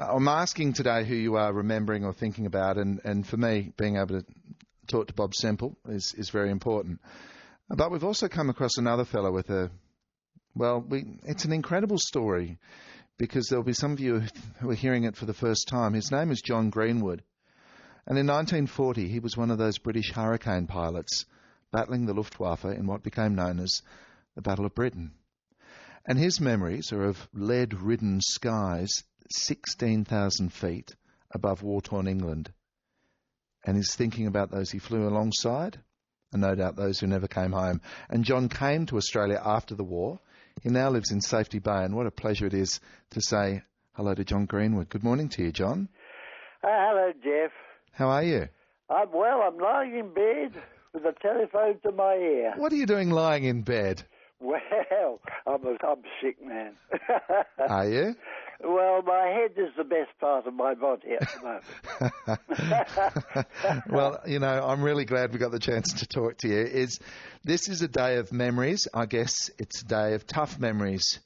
I'm asking today who you are remembering or thinking about, and for me, being able to talk to Bob Semple is very important. But we've also come across another fellow with it's an incredible story, because there'll be some of you who are hearing it for the first time. His name is John Greenwood. And in 1940, he was one of those British hurricane pilots battling the Luftwaffe in what became known as the Battle of Britain. And his memories are of lead-ridden skies 16,000 feet above war-torn England. And he's thinking about those he flew alongside, and no doubt those who never came home. And John came to Australia after the war. He now lives in Safety Bay, and what a pleasure it is to say hello to John Greenwood. Good morning to you, John. Hello, Jeff. How are you? I'm well. I'm lying in bed with the telephone to my ear. What are you doing lying in bed? Well, I'm sick, man. Are you? Well, my head is the best part of my body at the moment. Well, I'm really glad we got the chance to talk to you. This is a day of memories. I guess it's a day of tough memories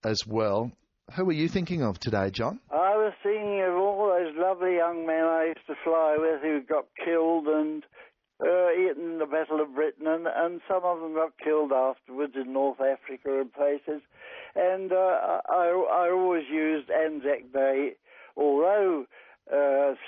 as well. Who are you thinking of today, John? I was thinking of all those lovely young men I used to fly with who got killed and in the Battle of Britain, and some of them got killed afterwards in North Africa and places. And I always used Anzac Day, although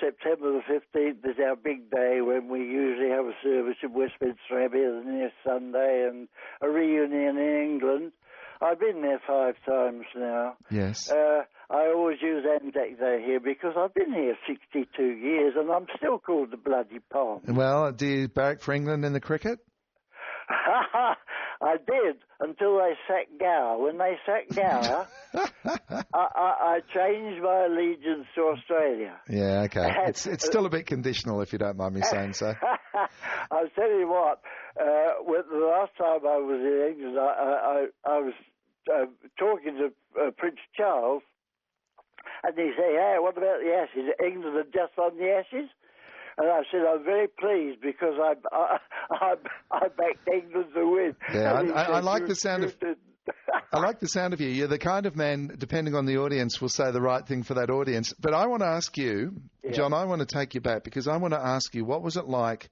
September the 15th is our big day when we usually have a service in Westminster Abbey the next Sunday and a reunion in England. I've been there 5 times now. Yes. I always use Anzac Day here because I've been here 62 years and I'm still called the Bloody Palm. Well, do you barrack for England in the cricket? I did, until they sacked Gower. When they sacked Gower, I changed my allegiance to Australia. Yeah, okay. It's still a bit conditional, if you don't mind me saying so. I'll tell you what, the last time I was in England, I was talking to Prince Charles, and he said, "Hey, what about the Ashes? England have just won the Ashes?" And I said, "I'm very pleased because I backed England to win." Yeah, I like the sound of. I like the sound of you. You're the kind of man, depending on the audience, will say the right thing for that audience. But I want to ask you, John, I want to take you back because I want to ask you, what was it like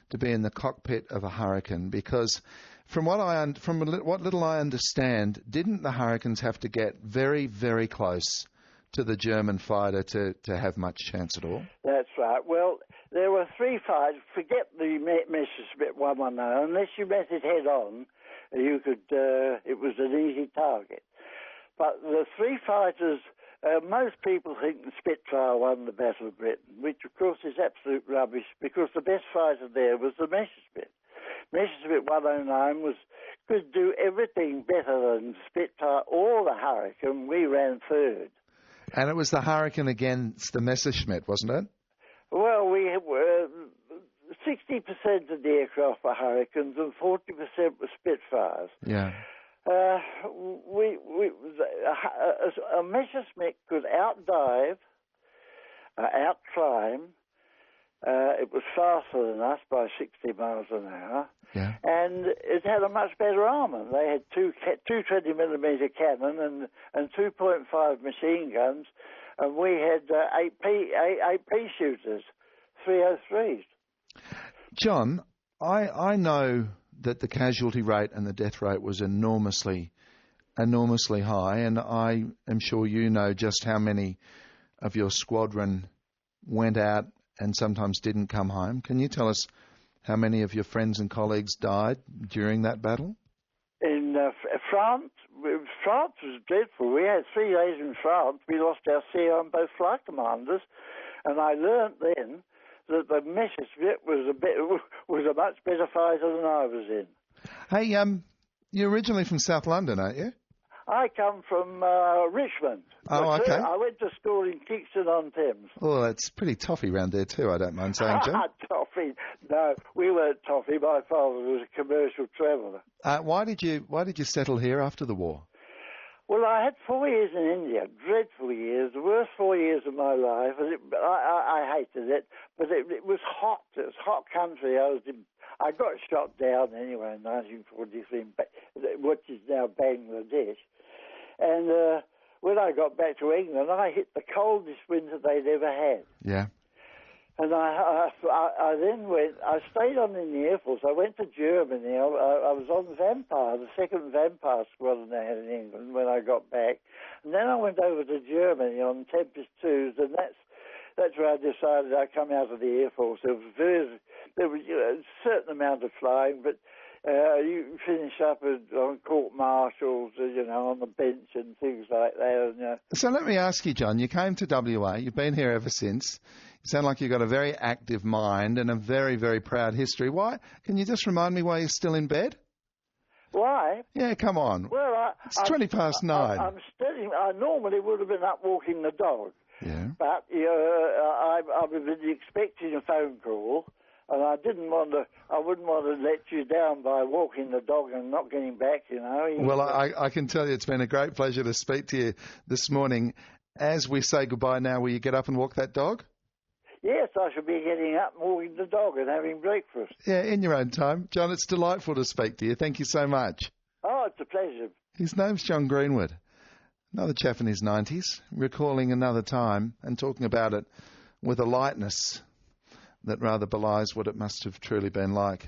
to be in the cockpit of a Hurricane? Because from what little I understand, didn't the Hurricanes have to get very, very close to the German fighter to have much chance at all? That's right. Well, there were 3 fights. Forget the Messerschmitt 110. Unless you met it head on, you could. It was an easy target. But the 3 fighters, most people think the Spitfire won the Battle of Britain, which of course is absolute rubbish because the best fighter there was the Messerschmitt. Messerschmitt 109 could do everything better than Spitfire or the Hurricane. We ran 3rd. And it was the Hurricane against the Messerschmitt, wasn't it? Well, we were 60% of the aircraft were Hurricanes and 40% were Spitfires. Yeah. A Messerschmitt could outdive, outclimb. It was faster than us by 60 miles an hour. Yeah. And it had a much better armour. They had two 20mm cannon and 2.5 machine guns, and we had 8 pea shooters, 303s. John, I know that the casualty rate and the death rate was enormously high, and I am sure you know just how many of your squadron went out and sometimes didn't come home. Can you tell us how many of your friends and colleagues died during that battle? In France was dreadful. We had 3 days in France. We lost our CO and both flight commanders, and I learnt then that the Messerschmitt was a much better fighter than I was in. Hey, you're originally from South London, aren't you? I come from Richmond. Oh, okay. I went to school in Kingston-on-Thames. Oh, it's pretty toffee round there too, I don't mind saying, John. Toffee? No, we weren't toffee. My father was a commercial traveller. Why did you settle here after the war? Well, I had 4 years in India, dreadful years, the worst 4 years of my life. And I hated it, but it was hot. It was hot country. I got shot down anyway in 1943, which is now Bangladesh. And when I got back to England, I hit the coldest winter they'd ever had. Yeah. And I then went, I stayed on in the Air Force. I went to Germany. I was on Vampire, the second Vampire squadron they had in England when I got back. And then I went over to Germany on Tempest 2s, and that's where I decided I'd come out of the Air Force. There was a certain amount of flying, but you finish up on court-martials, on the bench and things like that. And, So let me ask you, John, you came to WA, you've been here ever since. You sound like you've got a very active mind and a very, very proud history. Why? Can you just remind me why you're still in bed? Why? Yeah, come on. Well, it's 20 past 9. I normally would have been up walking the dog. Yeah. But I was expecting a phone call, and I wouldn't want to let you down by walking the dog and not getting back, Well, I can tell you it's been a great pleasure to speak to you this morning. As we say goodbye now, will you get up and walk that dog? Yes, I shall be getting up and walking the dog and having breakfast. Yeah, in your own time. John, it's delightful to speak to you. Thank you so much. Oh, it's a pleasure. His name's John Greenwood. Another chap in his 90s, recalling another time and talking about it with a lightness that rather belies what it must have truly been like.